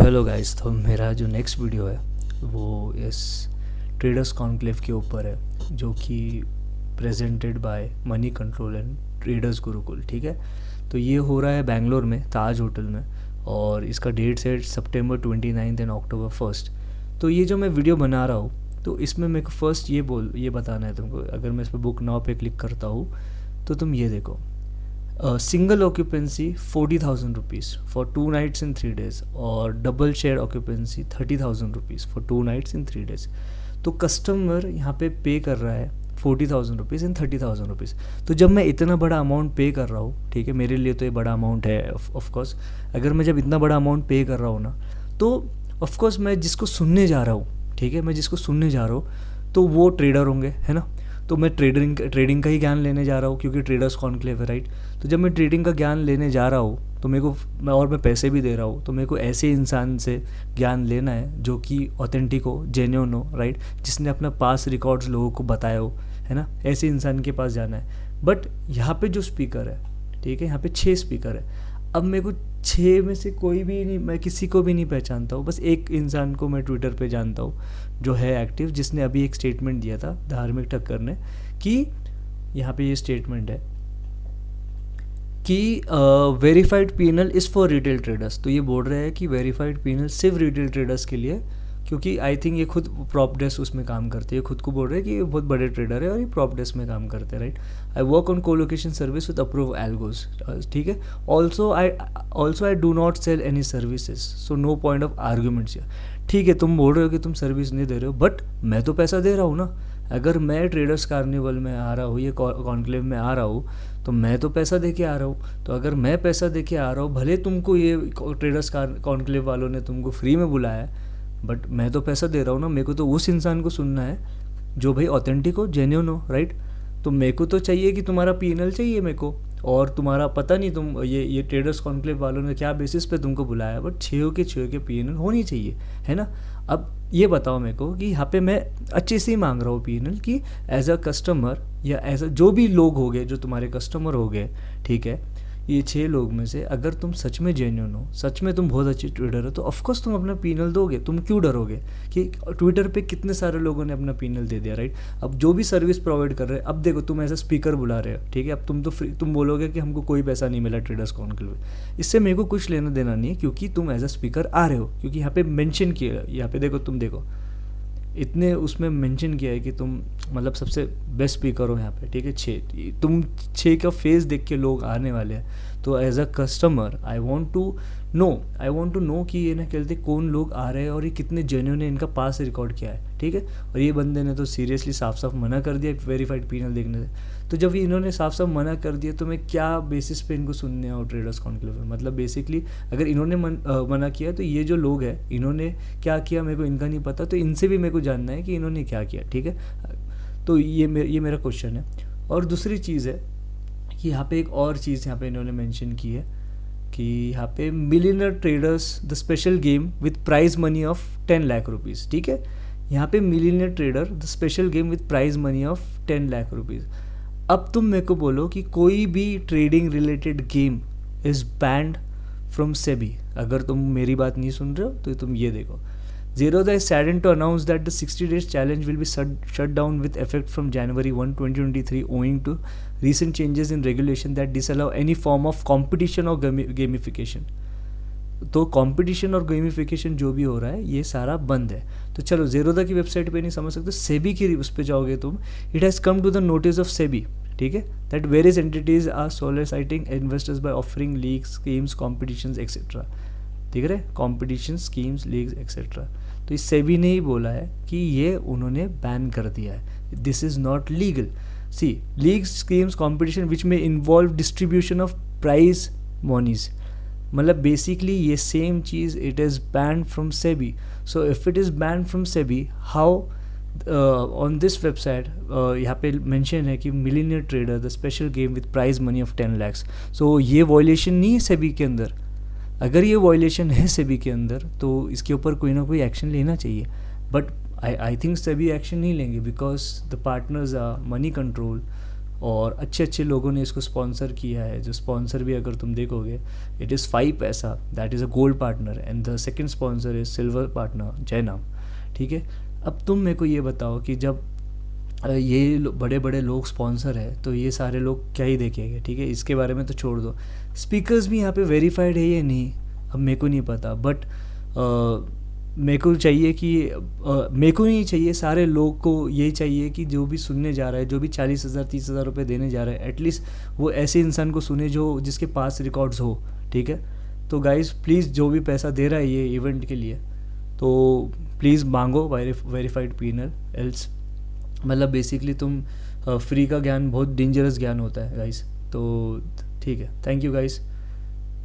Hello guys. तो मेरा जो नेक्स्ट वीडियो है वो इस ट्रेडर्स कॉन्क्लेव के ऊपर है, जो कि presented by money control and traders Gurukul. ठीक है, तो ये हो रहा है बेंगलोर में ताज होटल में, और इसका डेट्स है सितंबर 29 एंड अक्टूबर 1। तो ये जो मैं वीडियो बना रहा हूँ, तो इसमें मेरे को फर्स्ट ये बताना है तुमको। अगर मैं इस पर बुक नाउ पे क्लिक करता हूँ तो तुम ये देखो, single occupancy 40,000 rupees for 2 nights in 3 days, और double share occupancy 30,000 rupees for 2 nights in 3 days. तो कस्टमर यहाँ पे कर रहा है 40,000 रुपीज़ एंड 30,000 रुपीज़। तो जब मैं इतना बड़ा अमाउंट पे कर रहा हूँ, ठीक है, मेरे लिए तो ये बड़ा अमाउंट है ऑफकोर्स। अगर मैं जब इतना बड़ा अमाउंट पे कर रहा हूँ ना, तो ऑफकोर्स मैं जिसको सुनने जा रहा हूँ, ठीक है, मैं जिसको सुनने जा रहा हूँ तो वो ट्रेडर होंगे, है ना। तो मैं ट्रेडिंग का ही ज्ञान लेने जा रहा हूँ, क्योंकि ट्रेडर्स कॉन्क्लेव है, राइट। तो जब मैं ट्रेडिंग का ज्ञान लेने जा रहा हूँ तो मैं पैसे भी दे रहा हूँ, तो मेरे को ऐसे इंसान से ज्ञान लेना है जो कि ऑथेंटिक हो, जेन्युइन हो, राइट, जिसने अपना पास रिकॉर्ड्स लोगों को बताया हो, है ना। ऐसे इंसान के पास जाना है। बट यहाँ पे जो स्पीकर है, ठीक है, यहाँ पे 6 स्पीकर है। अब मेरे को 6 में से कोई भी नहीं, मैं किसी को भी नहीं पहचानता हूँ। बस एक इंसान को मैं ट्विटर पे जानता हूँ जो है एक्टिव, जिसने अभी एक स्टेटमेंट दिया था धार्मिक ठक्कर ने, कि यहाँ पे ये स्टेटमेंट है कि verified panel is for retail traders. तो ये बोल रहे हैं कि वेरीफाइड पीनल सिर्फ रिटेल ट्रेडर्स के लिए, क्योंकि आई थिंक ये खुद प्रॉप डेस्क उसमें काम करते हैं। खुद को बोल रहे हैं कि ये बहुत बड़े ट्रेडर है और ये प्रॉप डेस्क में काम करते हैं, right. I work on colocation service with approve algos, ठीक है। Also I do not sell any services, so no point of arguments. ठीक है, तुम बोल रहे हो कि तुम सर्विस नहीं दे रहे हो, बट मैं तो पैसा दे रहा हूँ ना। अगर मैं ट्रेडर्स कार्निवल में आ रहा हूँ, ये कॉन्क्लेव में आ रहा हूँ, तो मैं तो पैसा दे के आ रहा हूँ। तो अगर मैं पैसा दे के आ रहा हूँ, भले तुमको ये ट्रेडर्स कॉन्क्लेव वालों ने तुमको फ्री में बुलाया है, बट मैं तो पैसा दे रहा हूँ ना। मेरे को तो उस इंसान को सुनना है जो भाई ऑथेंटिक हो, जेन्युइन हो, राइट। तो मेरे को तो चाहिए कि तुम्हारा पीएनएल चाहिए मेरे को, और तुम्हारा पता नहीं तुम ये ट्रेडर्स कॉन्क्लेव वालों ने क्या बेसिस पे तुमको बुलाया, बट 6 के पीएनएल होनी चाहिए, है ना। अब ये बताओ मेरे को कि यहाँ पे मैं अच्छे से ही मांग रहा हूँ पीएनएल, कि एज अ कस्टमर या एज अ जो भी लोग हो गए जो तुम्हारे कस्टमर हो गए, ठीक है, ये 6 लोग में से अगर तुम सच में जेन्युइन हो, सच में तुम बहुत अच्छी ट्रेडर हो, तो ऑफकोर्स तुम अपना पीनल दोगे। तुम क्यों डरोगे? कि ट्विटर पे कितने सारे लोगों ने अपना पीनल दे दिया, राइट। अब जो भी सर्विस प्रोवाइड कर रहे हैं, अब देखो तुम एज अ स्पीकर बुला रहे हो, ठीक है, अब तुम तो फ्री, तुम बोलोगे कि हमको कोई पैसा नहीं मिला ट्रेडर्स कॉन्क्लेव। इससे मेरे को कुछ लेना देना नहीं है, क्योंकि तुम एज अ स्पीकर आ रहे हो। क्योंकि यहाँ पे मेंशन किया, यहाँ पे देखो, तुम देखो इतने उसमें मेंशन किया है कि तुम मतलब सबसे बेस्ट स्पीकर हो यहाँ पे, ठीक है। 6 तुम 6 का फेस देख के लोग आने वाले हैं। तो as a customer I want to know कि ये ना कहते कौन लोग आ रहे हैं और ये कितने जेन्युइन है, इनका पास रिकॉर्ड क्या है, ठीक है। और ये बंदे ने तो सीरियसली साफ मना कर दिया वेरीफाइड पीनल देखने से। तो जब इन्होंने साफ मना कर दिया, तो मैं क्या बेसिस पे इनको सुनने आओ ट्रेडर्स कॉन्क्लेव में? मतलब बेसिकली अगर इन्होंने मना किया, तो ये जो लोग हैं इन्होंने क्या किया मेरे को इनका नहीं पता, तो इनसे भी मेरे को जानना है कि इन्होंने क्या किया, ठीक है। तो ये मेरा क्वेश्चन है। और दूसरी चीज़ है कि यहाँ पे एक और चीज़ यहाँ पे इन्होंने मेंशन की है कि यहाँ पे millionaire traders the special game with prize money of 10 lakh rupees, ठीक है। यहाँ पे millionaire trader the special game with prize money of 10 lakh rupees. अब तुम मेरे को बोलो कि कोई भी trading related game is banned from SEBI. अगर तुम मेरी बात नहीं सुन रहे हो तो तुम ये देखो, Zerodha is saddened to announce that the 60 days challenge will be shut down with effect from January 1, 2023 owing to recent changes in regulation that disallow any form of competition or gamification. तो competition और gamification जो भी हो रहा है ये सारा बंद है। तो चलो Zerodha की वेबसाइट पे नहीं समझ सकते, सेबी की उस पर जाओगे तुम, it has come to the notice of SEBI, ठीक है, that various entities are soliciting investors by offering leagues, schemes, competitions etcetera. ठीक है, कॉम्पिटिशन, स्कीम्स, लीग्स एक्सेट्रा। तो इस सेबी ने ही बोला है कि ये उन्होंने बैन कर दिया है, this is not legal. See leagues, schemes, competition which में involve distribution of prize monies, मतलब बेसिकली ये सेम चीज़ it is banned from SEBI. So if it is banned from SEBI, how on this website यहाँ पे mention है कि millionaire trader the special game with prize money of 10 lakhs। So ये violation नहीं है सेबी के अंदर। अगर ये वॉयलेशन है सेबी के अंदर तो इसके ऊपर कोई ना कोई एक्शन लेना चाहिए, but I think SEBI action नहीं लेंगे, because the partners are money control, और अच्छे अच्छे लोगों ने इसको स्पॉन्सर किया है। जो स्पॉन्सर भी अगर तुम देखोगे, इट इज़ 5 पैसा, that is a gold partner, and the second sponsor is silver partner जयनाम। ठीक है, अब तुम मेरे को ये बताओ कि जब ये बड़े बड़े लोग स्पॉन्सर है तो ये सारे लोग क्या ही देखेंगे। ठीक है, इसके बारे में तो छोड़ दो, स्पीकर्स भी यहाँ पे वेरीफाइड है या नहीं अब मेरे को नहीं पता, बट मेरे को चाहिए कि मेरे को नहीं चाहिए, सारे लोग को ये चाहिए कि जो भी सुनने जा रहा है, जो भी 40,000 30,000 रुपये देने जा रहा है, एटलीस्ट वो ऐसे इंसान को सुने जो जिसके पास रिकॉर्ड्स हो। ठीक है, तो गाइस प्लीज़ जो भी पैसा दे रहा है ये इवेंट के लिए, तो प्लीज़ मांगो वेरीफाइड पीनल, एल्स मतलब बेसिकली तुम फ्री का ज्ञान बहुत डेंजरस ज्ञान होता है गाइस। तो ठीक है, थैंक यू गाइस।